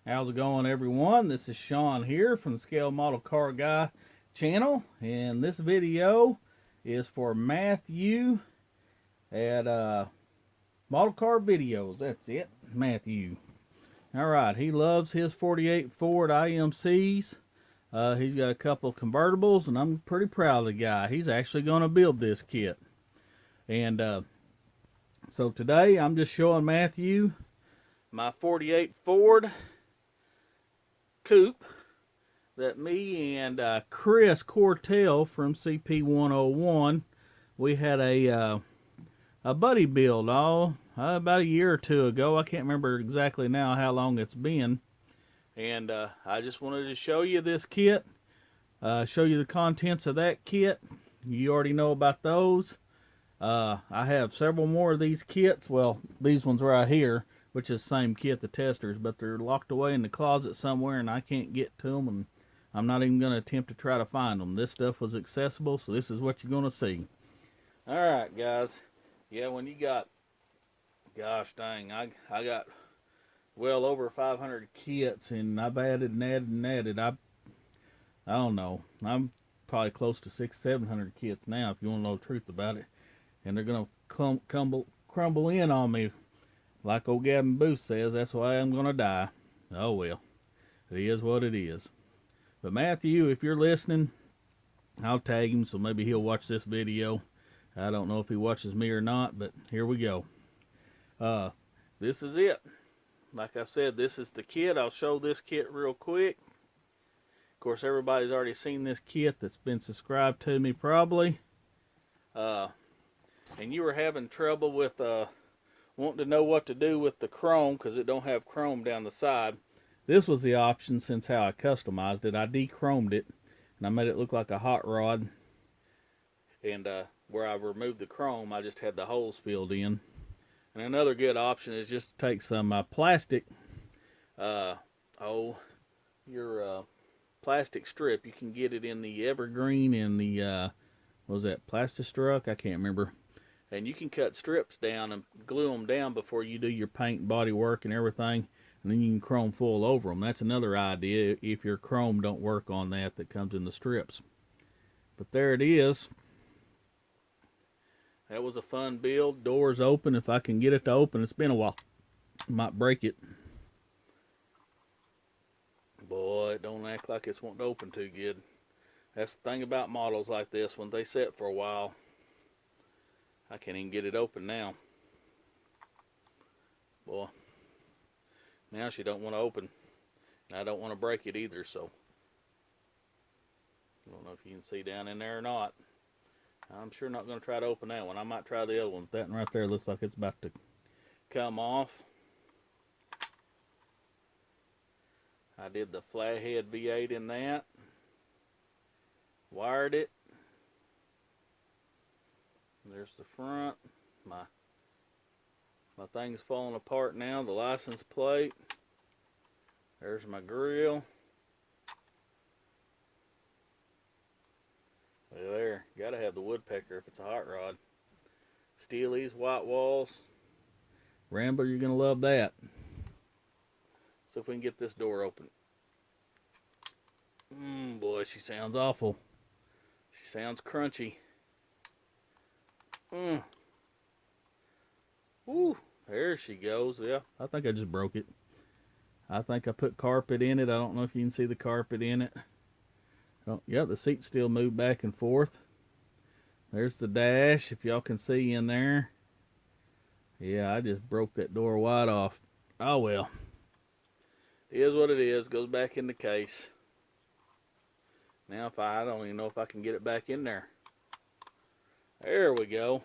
How's it going, everyone? This is Sean here from the Scale Model Car Guy channel, and this video is for Matthew at Model Car Videos. That's it, Matthew. Alright, he loves his 48 Ford IMCs. He's got a couple of convertibles, and I'm pretty proud of the guy. He's actually going to build this kit. And so today I'm just showing Matthew my 48 Ford coupe that me and Chris Cortell from CP101, we had a buddy build about a year or two ago. I can't remember exactly now how long it's been, and I just wanted to show you this kit, show you the contents of that kit. You already know about those. I have several more of these kits. Well, these ones right here, which is the same kit, the testers, but they're locked away in the closet somewhere and I can't get to them, and I'm not even going to attempt to try to find them. This stuff was accessible, so this is what you're going to see. Alright, guys. Yeah, when you got, gosh dang, I got well over 500 kits, and I've added and added and added. I don't know. I'm probably close to 600-700 kits now, if you want to know the truth about it. And they're going to crumble in on me. Like old Gavin Booth says, that's why I'm going to die. Oh well, it is what it is. But Matthew, if you're listening, I'll tag him, so maybe he'll watch this video. I don't know if he watches me or not, but here we go. This is it. Like I said, this is the kit. I'll show this kit real quick. Of course, everybody's already seen this kit that's been subscribed to me probably. And you were having trouble with wanting to know what to do with the chrome because it don't have chrome down the side. This was the option since how I customized it. I de-chromed it and I made it look like a hot rod, and where I removed the chrome I just had the holes filled in. And another good option is just to take some plastic your plastic strip. You can get it in the Evergreen and the what was that, Plastistruck? I can't remember. And you can cut strips down and glue them down before you do your paint and body work and everything, and then you can chrome full over them. That's another idea if your chrome don't work on that comes in the strips. But there it is. That was a fun build. Doors open if I can get it to open. It's been a while. Might break it. Boy, it don't act like it's wanting to open too good. That's the thing about models like this. When they sit for a while, I can't even get it open now. Boy, now she don't want to open. And I don't want to break it either, so I don't know if you can see down in there or not. I'm sure not going to try to open that one. I might try the other one. That one right there looks like it's about to come off. I did the flathead V8 in that. Wired it. There's the front. My thing's falling apart now. The license plate. There's my grill. There, gotta have the woodpecker if it's a hot rod. Steelies, white walls. Rambler, you're gonna love that. So if we can get this door open. Boy, she sounds awful. She sounds crunchy. Woo, there she goes. Yeah, I think I just broke it. I think I put carpet in it. I don't know if you can see the carpet in it. Oh, yeah, the seats still move back and forth. There's the dash, if y'all can see in there. Yeah, I just broke that door wide off. Oh well. It is what it is. Goes back in the case. Now if I don't even know if I can get it back in there. There we go.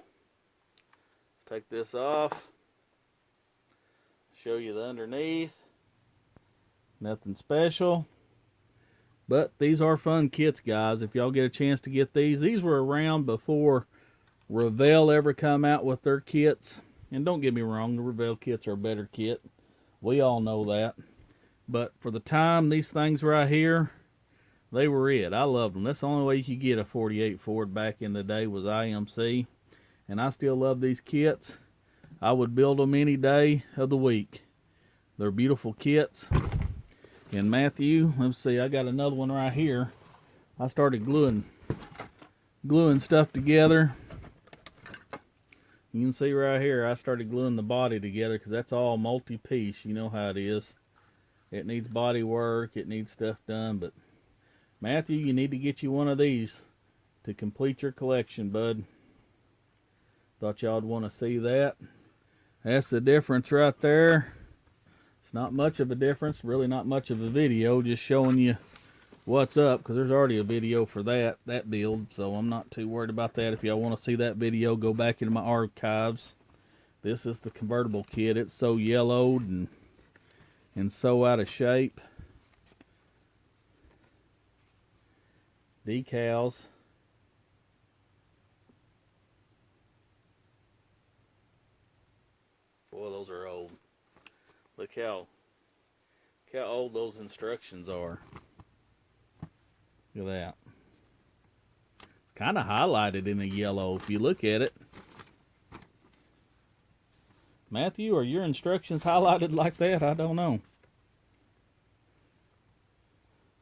Let's take this off. Show you the underneath. Nothing special. But these are fun kits, guys. If y'all get a chance to get these were around before Revell ever come out with their kits. And don't get me wrong, the Revell kits are a better kit. We all know that. But for the time, these things right here, they were it. I loved them. That's the only way you could get a 48 Ford back in the day was IMC. And I still love these kits. I would build them any day of the week. They're beautiful kits. And Matthew, let's see, I got another one right here. I started gluing stuff together. You can see right here, I started gluing the body together because that's all multi-piece. You know how it is. It needs body work, it needs stuff done. But Matthew, you need to get you one of these to complete your collection, bud. Thought y'all would want to see that. That's the difference right there. It's not much of a difference, really not much of a video, just showing you what's up, because there's already a video for that build, so I'm not too worried about that. If y'all want to see that video, go back into my archives. This is the convertible kit. It's so yellowed and so out of shape. Decals. Boy, those are old. Look how old those instructions are. Look at that. It's kind of highlighted in the yellow if you look at it. Matthew, are your instructions highlighted like that? I don't know.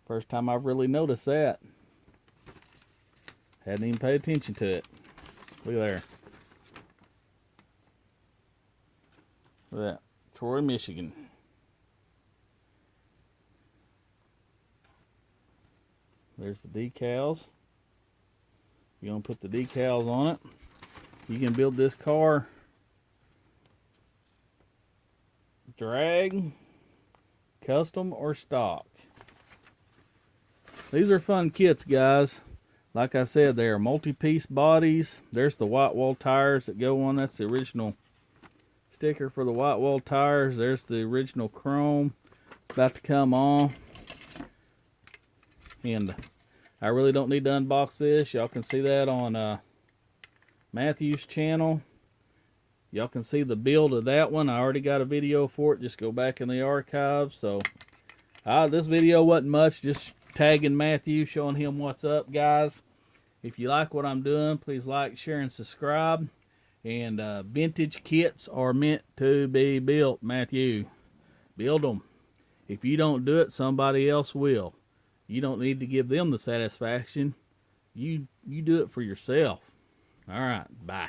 First time I've really noticed that. Hadn't even paid attention to it. Look there. Look at that. Troy, Michigan. There's the decals. You're going to put the decals on it. You can build this car drag, custom, or stock. These are fun kits, guys. Like I said, they are multi-piece bodies. There's the white wall tires that go on. That's the original sticker for the white wall tires. There's the original chrome about to come on. And I really don't need to unbox this. Y'all can see that on Matthew's channel. Y'all can see the build of that one. I already got a video for it. Just go back in the archives. So this video wasn't much, just tagging Matthew, showing him what's up, guys. If you like what I'm doing, please like, share, and subscribe. And vintage kits are meant to be built, Matthew. Build them. If you don't do it, somebody else will. You don't need to give them the satisfaction. You do it for yourself. All right, bye.